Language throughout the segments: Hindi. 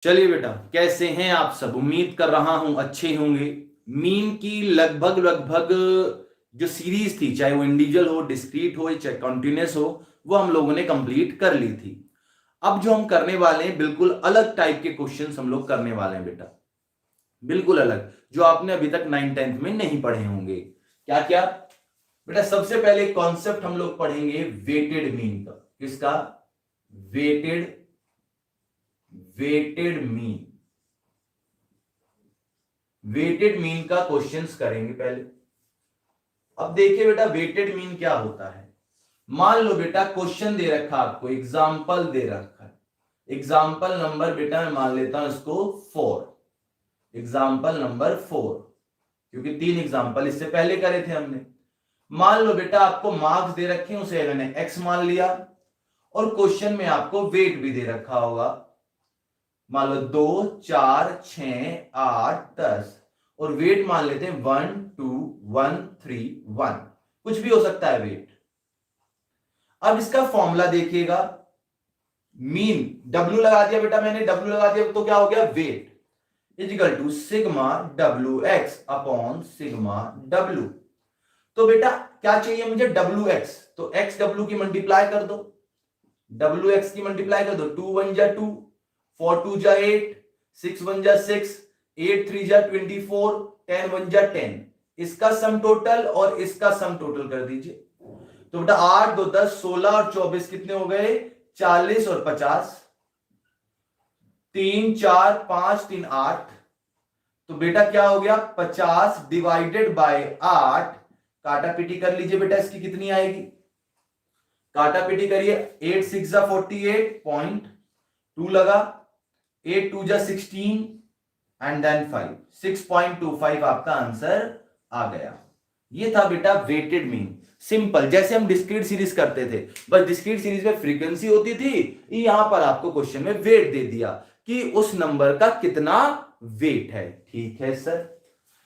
चलिए बेटा, कैसे हैं आप सब। उम्मीद कर रहा हूं अच्छे होंगे। मीन की लगभग लगभग जो सीरीज थी, चाहे वो इंडिविजुअल हो, डिस्क्रीट हो, चाहे कॉन्टिन्यूस हो, वो हम लोगों ने कंप्लीट कर ली थी। अब जो हम करने वाले हैं, बिल्कुल अलग टाइप के क्वेश्चंस हम लोग करने वाले हैं बेटा, बिल्कुल अलग, जो आपने अभी तक 9th-10th में नहीं पढ़े होंगे। क्या क्या बेटा? सबसे पहले कॉन्सेप्ट हम लोग पढ़ेंगे वेटेड मीन का। किसका? Weighted weighted mean. Weighted mean का क्वेश्चंस करेंगे पहले। अब देखिए बेटा, वेटेड मीन क्या होता है। मान लो बेटा, क्वेश्चन दे रखा आपको, एग्जाम्पल दे रखा है। एग्जाम्पल नंबर बेटा मैं मान लेता हूं इसको 4। एग्जाम्पल नंबर 4, क्योंकि 3 एग्जाम्पल इससे पहले करे थे हमने। मान लो बेटा, आपको मार्क्स दे रखे हैं, उसे मैंने एक्स मान लिया, और क्वेश्चन में आपको वेट भी दे रखा होगा। मान लो 2, 4, 6, 8, 10, और वेट मान लेते हैं 1, 2, 1, 3, 1, कुछ भी हो सकता है वेट। अब इसका फॉर्मूला देखिएगा। मीन W लगा दिया बेटा मैंने, W लगा दिया तो क्या हो गया? Weight is equal to sigma W X upon sigma W. तो बेटा क्या चाहिए मुझे? डब्ल्यू एक्स, तो एक्स डब्ल्यू की मल्टीप्लाई कर दो। डब्ल्यू एक्स की मल्टीप्लाई कर दो। 2 1 जा 2, 4 2 जा 8, 6 1 जा 6, 8 3 जा 24, 10 1 जा 10। इसका सम टोटल और इसका सम टोटल कर दीजिए। तो बेटा 8 2 10, 16 और 24 कितने हो गए? 40 और 50। 3 4 5 3 8। तो बेटा क्या हो गया? 50 डिवाइडेड बाय 8। काटा पीटी कर लीजिए बेटा, इसकी कितनी आएगी? काटा पीटी करिए। 8 6 जा 48.2 लगा, 8 2 जा 16 एंड देन 5, 6.25 आपका आंसर आ गया। ये था बेटा वेटेड मीन। सिंपल, जैसे हम डिस्क्रीट सीरीज करते थे, बस डिस्क्रीट सीरीज में फ्रीक्वेंसी होती थी, यहां पर आपको क्वेश्चन में वेट दे दिया कि उस नंबर का कितना वेट है। ठीक है सर,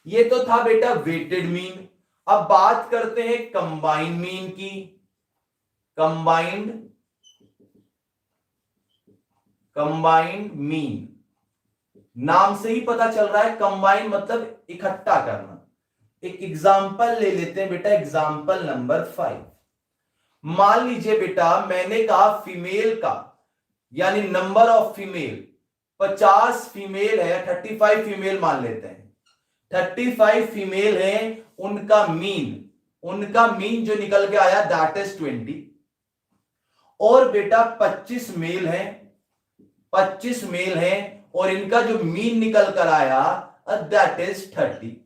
ये तो था बेटा वेटेड मीन। अब बात करते हैं कंबाइंड मीन की। कंबाइंड मीन, नाम से ही पता चल रहा है, कंबाइन मतलब इकट्ठा करना। एक एग्जाम्पल ले लेते हैं बेटा, एग्जाम्पल नंबर 5। मान लीजिए बेटा, मैंने कहा फीमेल का, यानी नंबर ऑफ फीमेल 50 फीमेल है, 35 फीमेल मान लेते हैं। 35 फीमेल है, उनका मीन जो निकल के आया दैट इज 20। और बेटा 25 मेल हैं और इनका जो मीन निकल कर आया दैट इज 30।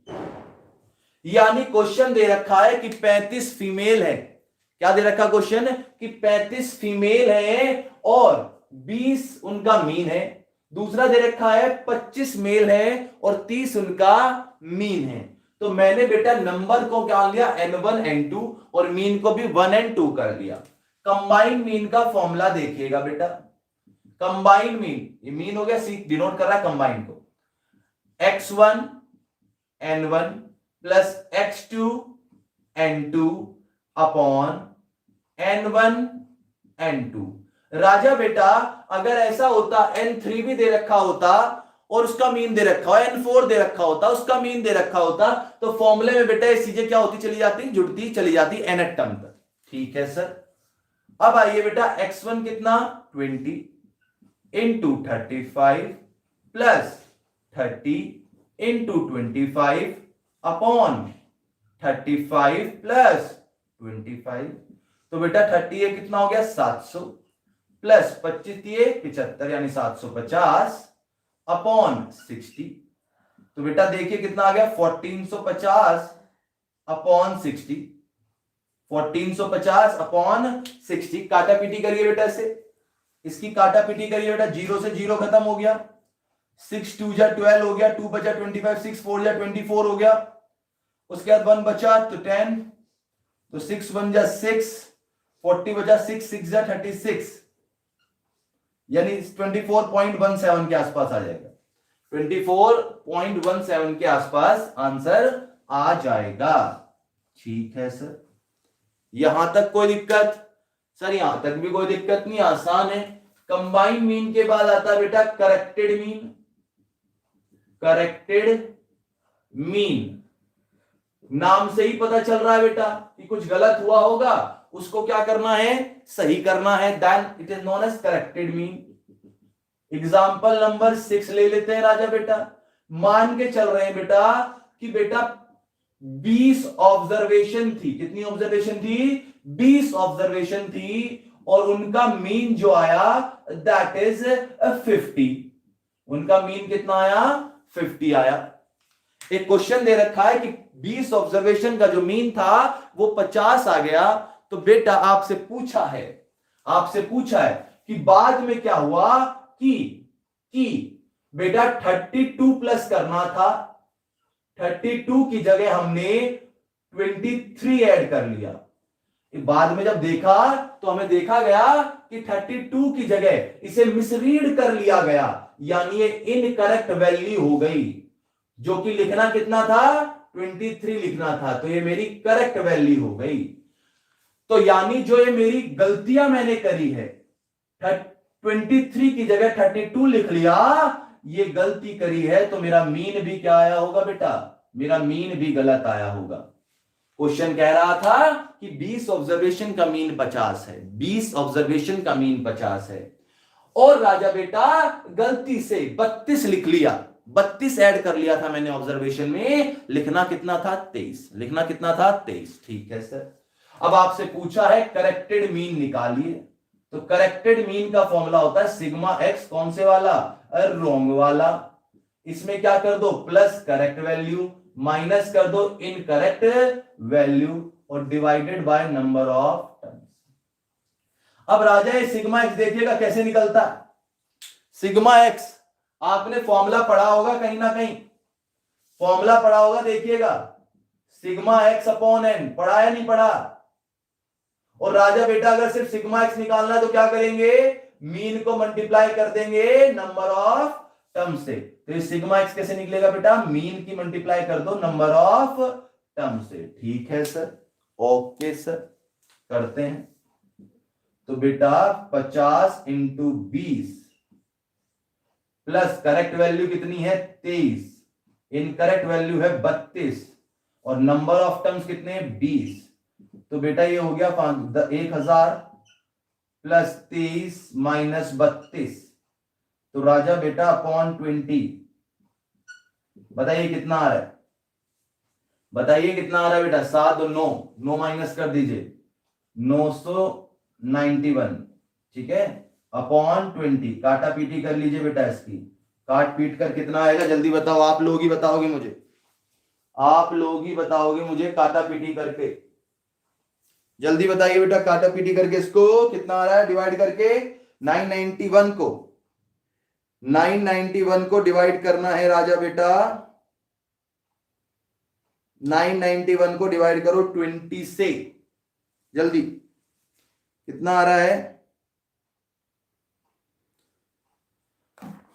यानी क्वेश्चन दे रखा है कि 35 फीमेल है। क्या दे रखा क्वेश्चन? कि 35 फीमेल है और 20 उनका मीन है। दूसरा दे रखा है 25 मेल है और 30 उनका मीन है। तो मैंने बेटा नंबर को क्या लिया? n1 n2, और मीन को भी 1 and 2 कर लिया। कंबाइंड मीन का फॉर्मूला देखिएगा बेटा। कंबाइंड मीन, ये मीन हो गया, सी डिनोट कर रहा है कंबाइंड को। x1 n1 plus x2 n2 upon n1 n2। राजा बेटा, अगर ऐसा होता n3 भी दे रखा होता और उसका मीन दे रखा हो, n4 दे रखा होता, उसका मीन दे रखा होता, तो फॉर्मूले में बेटा ये चीजें क्या होती चली जाती? जुड़ती चली जाती nth टर्म तक। ठीक है सर। अब आइए बेटा, x1 कितना? 20 into 35 plus 30 into 25 upon 35 plus 25। तो बेटा 30 है, कितना हो गया? 700 प्लस 25 दिए 75, यानी 750 अपॉन 60। तो बेटा देखिए कितना आ गया? 1450 अपॉन 60। 1450 अपॉन 60। काटा पीटी करिए बेटा इसे, इसकी काटा पीटी करिए बेटा। 0 से 0 खत्म हो गया। 6 2 जा 12 हो गया, 2 बचा 25, 6 4 जा 24 हो गया। उसके बाद 1 बचा तो 10, तो 6 1 जा 6, 40 बचा 6 6 जा 36, यानी 24.17 के आसपास आ जाएगा। 24.17 के आसपास आंसर आ जाएगा। ठीक है सर, यहां तक कोई दिक्कत? सर यहां तक भी कोई दिक्कत नहीं, आसान है। कंबाइन मीन के बाद आता है बेटा करेक्टेड मीन। करेक्टेड मीन नाम से ही पता चल रहा है बेटा कि कुछ गलत हुआ होगा, उसको क्या करना है, सही करना है, then it is known as corrected mean. Example number 6 ले लेते हैं राजा बेटा। मान के चल रहे हैं बेटा कि बेटा 20 ऑब्जर्वेशन थी। कितनी ऑब्जर्वेशन थी? 20 ऑब्जर्वेशन थी और उनका मीन जो आया दैट इज 50। उनका मीन कितना आया? 50 आया। एक क्वेश्चन दे रखा है कि 20 ऑब्जर्वेशन का जो मीन था वो 50 आ गया। तो बेटा आपसे पूछा है कि बाद में क्या हुआ कि बेटा 32 प्लस करना था। 32 की जगह हमने 23 ऐड कर लिया। बाद में जब देखा तो हमें देखा गया कि 32 की जगह इसे मिसरीड कर लिया गया, यानी ये इनकरेक्ट वैल्यू हो गई। जो कि लिखना कितना था? 23 लिखना था, तो ये मेरी करेक्ट वैल्यू हो गई। तो यानी जो ये मेरी गलतियां मैंने करी है, 23 की जगह 32 लिख लिया, ये गलती करी है, तो मेरा मीन भी क्या आया होगा बेटा? मेरा मीन भी गलत आया होगा। क्वेश्चन कह रहा था कि 20 ऑब्जर्वेशन का मीन 50 है, 20 ऑब्जर्वेशन का मीन 50 है, और राजा बेटा गलती से 32 लिख लिया, 32 ऐड कर लिया था मैंने ऑब्जर्वेशन में। लिखना कितना था? 23। लिखना कितना था? 23। ठीक है सर। अब आपसे पूछा है करेक्टेड मीन निकालिए। तो करेक्टेड मीन का फॉर्मूला होता है सिग्मा एक्स। कौन से वाला? रोंग वाला। इसमें क्या कर दो? प्लस करेक्ट वैल्यू माइनस कर दो इनकरेक्ट वैल्यू और divided by number of terms. अब राजा ये सिग्मा एक्स देखिएगा कैसे निकलता है। सिग्मा एक्स आपने फॉर्मूला पढ़ा होगा कहीं ना कहीं, फॉर्मूला पढ़ा होगा, देखिएगा सिग्मा एक्स अपॉन एन। पढ़ा है नहीं पढ़ा? और राजा बेटा अगर सिर्फ सिग्मा एक्स निकालना है तो क्या करेंगे? मीन को मल्टीप्लाई कर देंगे नंबर ऑफ टर्म से। तो ये सिग्मा एक्स कैसे निकलेगा बेटा? मीन की मल्टीप्लाई कर दो नंबर ऑफ टर्म से। ठीक है सर, ओके सर, करते हैं। तो बेटा 50 इंटू 20 प्लस करेक्ट वैल्यू कितनी है? 23, इनकरेक्ट वैल्यू है 32 और नंबर ऑफ टर्म्स कितने हैं? 20। तो बेटा ये हो गया 1000 प्लस 23 माइनस 32। तो राजा बेटा अपॉन 20। बताइए कितना आ रहा है? बताइए कितना आ रहा है बेटा? 7 और 9 माइनस कर दीजिए, 991। ठीक है, अपॉन 20। काटा पीटी कर लीजिए बेटा इसकी। काट पीट कर कितना आएगा जल्दी बताओ। आप लोग ही बताओगे मुझे, आप लोग ही बताओगे मुझे काटा पीटी करके। जल्दी बताइए बेटा, काटा पीटी करके इसको कितना आ रहा है डिवाइड करके? 991 को 991 को डिवाइड करना है राजा बेटा। 991 को डिवाइड करो 20 से। जल्दी कितना आ रहा है?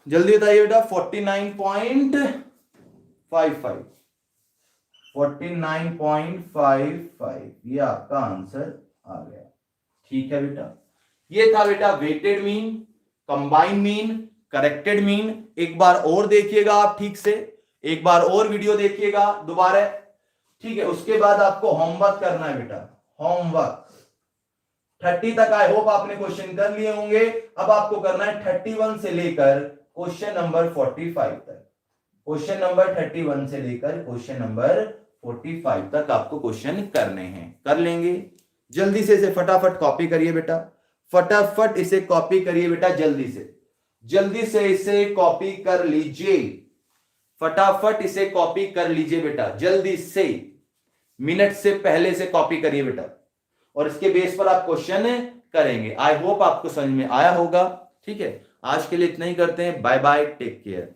जल्दी बताइए बेटा। 49.55 49.55 ये आपका आंसर आ गया। ठीक है बेटा, ये था बेटा weighted mean, combine mean, corrected mean. एक बार और देखिएगा आप ठीक से, एक बार और वीडियो देखिएगा दोबारा। ठीक है, उसके बाद आपको होमवर्क करना है बेटा। होमवर्क 30 तक आई होप आपने क्वेश्चन कर लिए होंगे। अब आपको करना है 31 से लेकर क्वेश्चन नंबर 45 तक। क्वेश्चन नंबर 31 से लेकर क्वेश्चन नंबर 45 तक आपको क्वेश्चन करने हैं। कर लेंगे? जल्दी से इसे फटाफट कॉपी करिए बेटा, फटाफट इसे कॉपी करिए बेटा। जल्दी से इसे कॉपी कर लीजिए, फटाफट इसे कॉपी कर लीजिए बेटा। जल्दी से, मिनट से पहले से कॉपी करिए बेटा, और इसके बेस पर आप क्वेश्चन करेंगे। आई होप आपको समझ में आया होगा। ठीक है, आज के लिए इतना ही करते हैं। Bye bye, take care.